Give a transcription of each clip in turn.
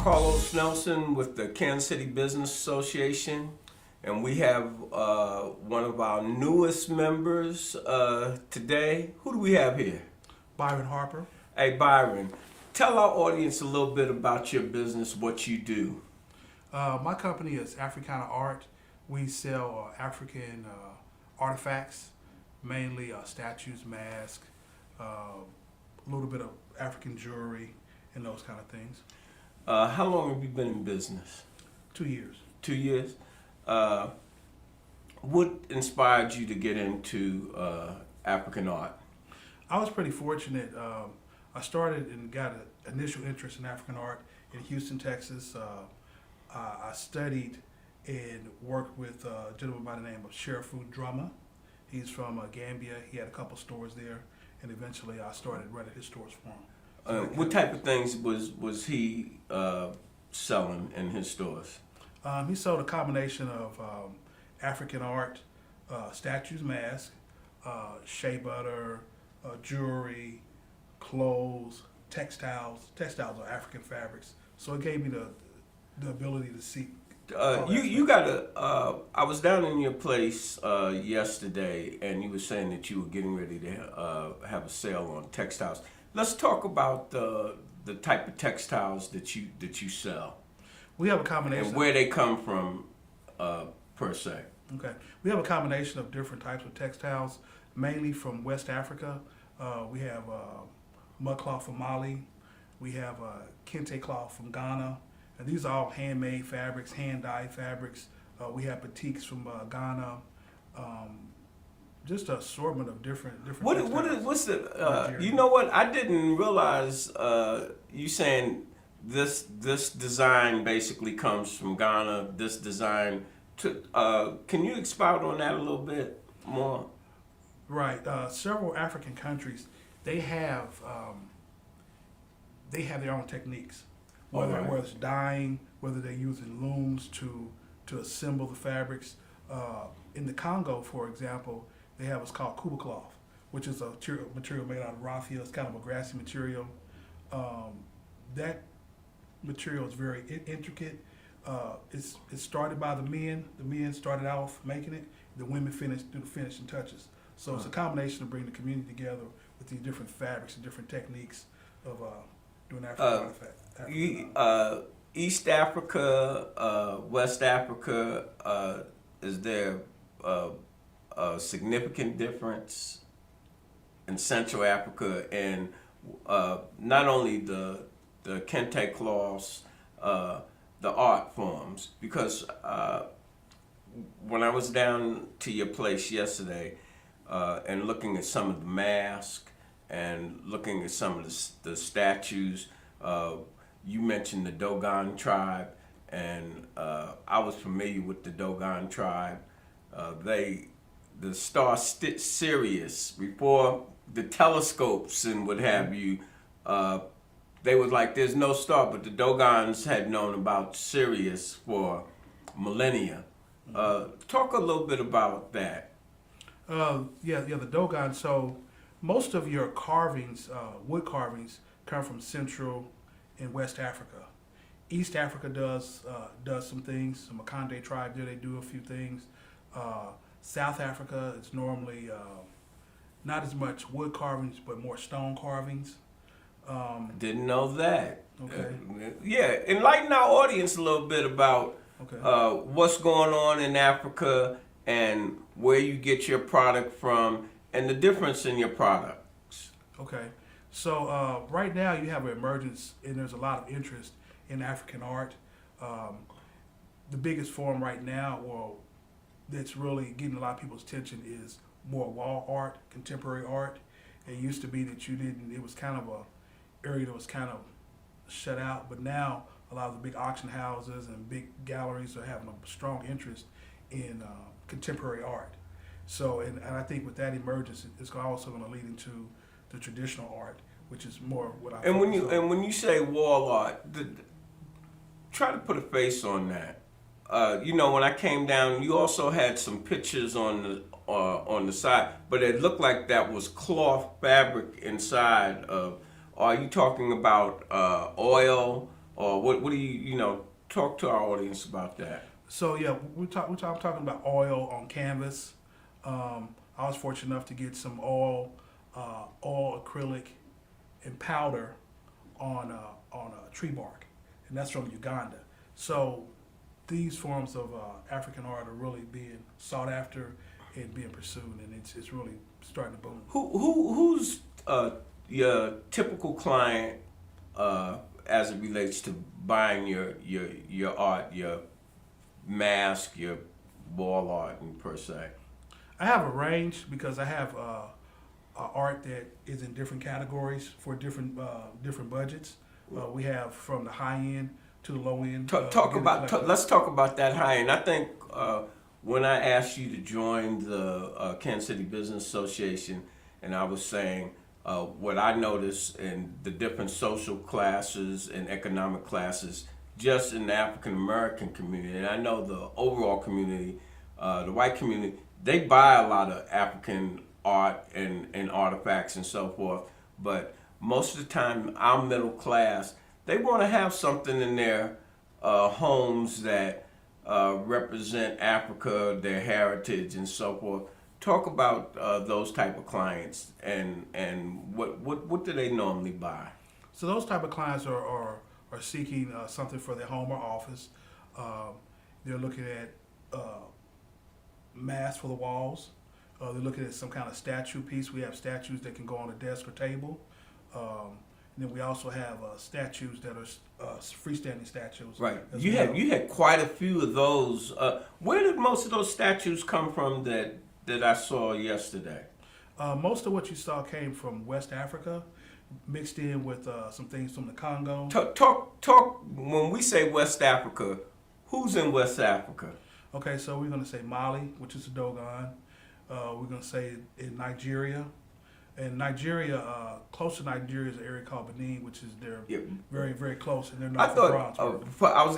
Carlos Nelson with the Kansas City Business Association, and we have one of our newest members today. Who do we have here? Byron Harper. Hey, Byron, tell our audience a little bit about your business, what you do. My company is Affricana Art. We sell African artifacts, mainly statues, masks, a little bit of African jewelry, and those kind of things. How long have you been in business? 2 years. 2 years. What inspired you to get into African art? I was pretty fortunate. I started and got an initial interest in African art in Houston, Texas. I studied and worked with a gentleman by the name of Sherifu Drama. He's from Gambia. He had a couple stores there, and eventually I started running his stores for him. What type of things was he selling in his stores? He sold a combination of African art, statues, masks, shea butter, jewelry, clothes, textiles. Textiles are African fabrics, so it gave me the ability to see. You got a. I was down in your place yesterday, and you were saying that you were getting ready to have a sale on textiles. Let's talk about the type of textiles that you sell. We have a combination. And where they come from, per se. Okay, we have a combination of different types of textiles, mainly from West Africa. We have mud cloth from Mali. We have kente cloth from Ghana. And these are all handmade fabrics, hand-dyed fabrics. We have batiks from Ghana. Just an assortment of different. What's the? You know what? I didn't realize you saying this design basically comes from Ghana. This design. Can you expound on that a little bit more? Right. Several African countries, they have their own techniques. Whether it's dyeing, whether they're using looms to assemble the fabrics. In the Congo, for example, they have what's called kuba cloth, which is a material made out of raffia. It's kind of a grassy material. That material is very intricate. It's started by the men. The men started off making it. The women do the finishing touches. So it's a combination of bringing the community together with these different fabrics and different techniques of doing African artifacts. East Africa, West Africa, is there a significant difference in Central Africa and not only the kente cloths, the art forms? Because when I was down to your place yesterday and looking at some of the masks and looking at some of the statues, you mentioned the Dogon tribe, and I was familiar with the Dogon tribe. The star Sirius, before the telescopes and what have you, they was like, there's no star, but the Dogons had known about Sirius for millennia. Talk a little bit about that. The Dogon. So most of your carvings, wood carvings, come from Central and West Africa. East Africa does some things. The Makande tribe there, they do a few things. South Africa, it's normally not as much wood carvings, but more stone carvings. Didn't know that. Okay. Yeah, enlighten our audience a little bit about what's going on in Africa and where you get your product from and the difference in your products. Okay. So right now you have an emergence, and there's a lot of interest in African art. The biggest form right now, that's really getting a lot of people's attention is more wall art, contemporary art. It used to be that it was kind of a area that was kind of shut out, but now a lot of the big auction houses and big galleries are having a strong interest in contemporary art. So, and I think with that emergence, it's also going to lead into the traditional art, which is more what I. And when you say wall art, try to put a face on that. When I came down, you also had some pictures on the side, but it looked like that was cloth fabric inside of. Are you talking about oil or what do you talk to our audience about that? So yeah, I'm talking about oil on canvas. I was fortunate enough to get some oil acrylic and powder on a tree bark, and that's from Uganda. So these forms of African art are really being sought after and being pursued, and it's really starting to boom. Who's your typical client as it relates to buying your art, your mask, your wall art, and per se? I have a range because I have art that is in different categories for different budgets. We have from the high end to the low end. Let's talk about that high end. I think when I asked you to join the Kansas City Business Association, and I was saying what I noticed in the different social classes and economic classes just in the African American community, and I know the overall community, the white community, they buy a lot of African art and artifacts and so forth, but most of the time our middle class, they want to have something in their homes that represent Africa, their heritage, and so forth. Talk about those type of clients and what do they normally buy? So those type of clients are seeking something for their home or office. Um, they're looking at masks for the walls. They're looking at some kind of statue piece. We have statues that can go on a desk or table. And then we also have statues that are freestanding statues. Right. As You well. had quite a few of those. Where did most of those statues come from that I saw yesterday? Most of what you saw came from West Africa, mixed in with some things from the Congo. Talk. When we say West Africa, who's in West Africa? Okay, so we're going to say Mali, which is the Dogon. We're going to say in Nigeria. And Nigeria, close to Nigeria is an area called Benin, which is they're very, very close, and they're I known for bronze. I was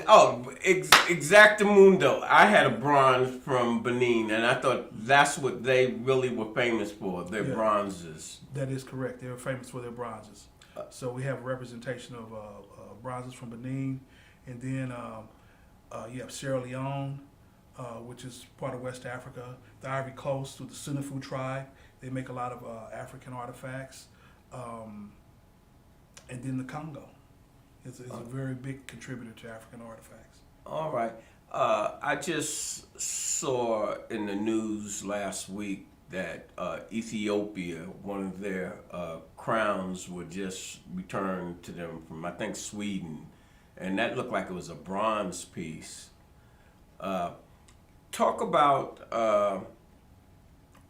exactamundo. I had a bronze from Benin, and I thought that's what they really were famous for. Their bronzes. That is correct. They're famous for their bronzes. So we have a representation of bronzes from Benin, and then you have Sierra Leone, which is part of West Africa. The Ivory Coast with the Senefu tribe. They make a lot of African artifacts. And then the Congo is a very big contributor to African artifacts. All right. I just saw in the news last week that Ethiopia, one of their crowns, were just returned to them from, I think, Sweden, and that looked like it was a bronze piece. Talk about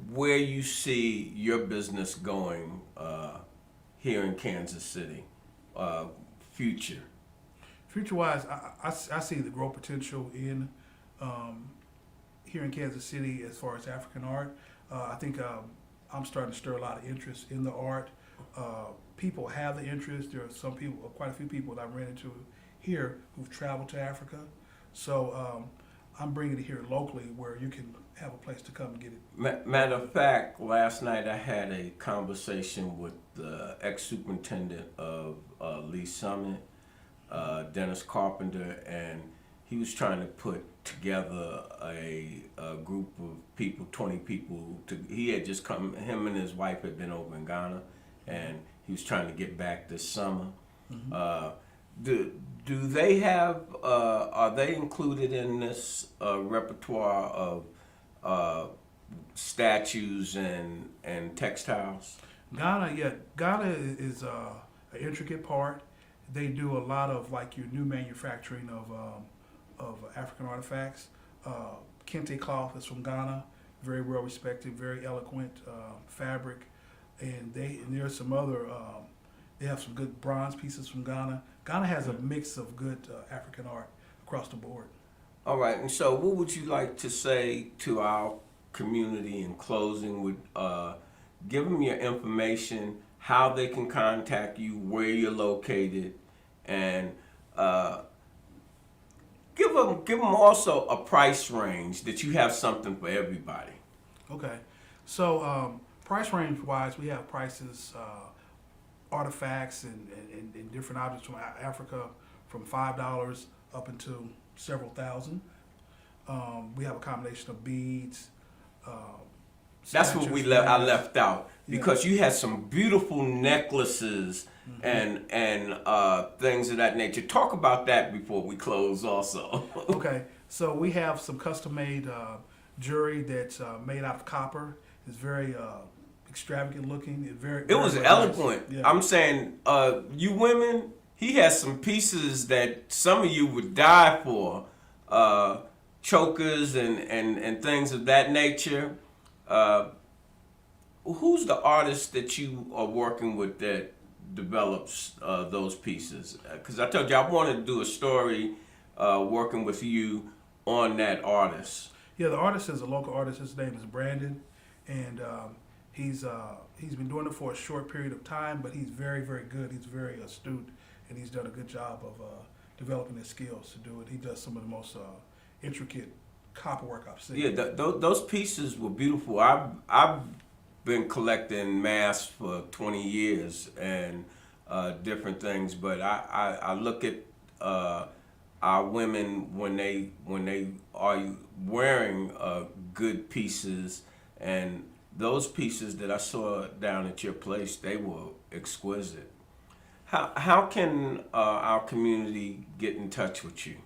where you see your business going here in Kansas City, future. Future-wise, I see the growth potential in here in Kansas City as far as African art. I think I'm starting to stir a lot of interest in the art. People have the interest. There are some people, quite a few people that I've ran into here who've traveled to Africa. So I'm bringing it here locally where you can have a place to come and get it. Matter of fact, last night I had a conversation with the ex-superintendent of Lee Summit, Dennis Carpenter, and he was trying to put together a group of people, 20 people. He had just come, him and his wife had been over in Ghana, and he was trying to get back this summer. Mm-hmm. Do they have, are they included in this repertoire of statues and textiles? Ghana is an intricate part. They do a lot of like your new manufacturing of African artifacts. Kente cloth is from Ghana, very well respected, very eloquent fabric, and there's some other. They have some good bronze pieces from Ghana. Ghana has a mix of good African art across the board. All right, and so what would you like to say to our community in closing? Would give them your information, how they can contact you, where you're located, and give them also a price range that you have something for everybody. Okay, so price range wise, we have prices, artifacts and different objects from Africa from $5 up into several thousand. We have a combination of beads. Um, That's what statues, I rings. left out Yeah. because you had some beautiful necklaces Mm-hmm. and things of that nature. Talk about that before we close, also. Okay, so we have some custom-made jewelry that's made out of copper. It's very extravagant looking. It was very eloquent. nice. Yeah. I'm saying, you women, he has some pieces that some of you would die for, chokers and things of that nature. Uh, who's the artist that you are working with that develops those pieces? Because I told you I wanted to do a story working with you on that artist. Yeah, the artist is a local artist. His name is Brandon, and he's been doing it for a short period of time, but he's very, very good. He's very astute, and he's done a good job of developing his skills to do it. He does some of the most intricate copper work I've seen. Yeah, those pieces were beautiful. I've been collecting masks for 20 years and different things, but I look at our women when they are wearing good pieces, and those pieces that I saw down at your place, they were exquisite. How can our community get in touch with you?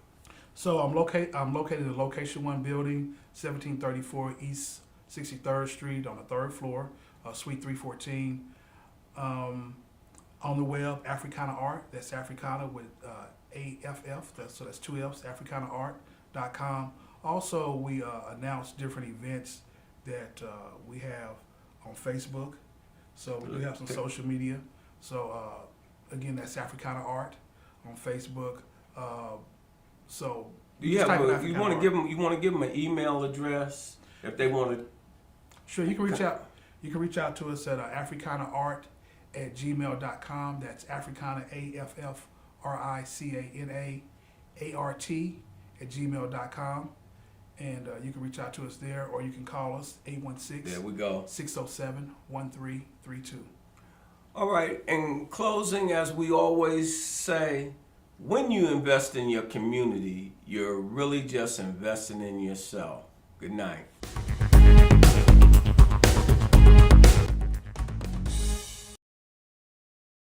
So I'm located in Location One building, 1734 East 63rd Street on the third floor, Suite 314. On the web, Affricana Art. That's Affricana with AFF. That's two F's. AffricanaArt.com. Also, we announce different events that we have on Facebook. So we do have some social media. So again, that's Affricana Art on Facebook. So Do you just have type in you Affricana want to Art. give them an email address if they want to? Sure, you can reach out. You can reach out to us at africanaart@gmail.com. That's Africana AFFRICANAART @gmail.com. And you can reach out to us there, or you can call us There we go. 816-607-1332. All right. In closing, as we always say, when you invest in your community, you're really just investing in yourself. Good night.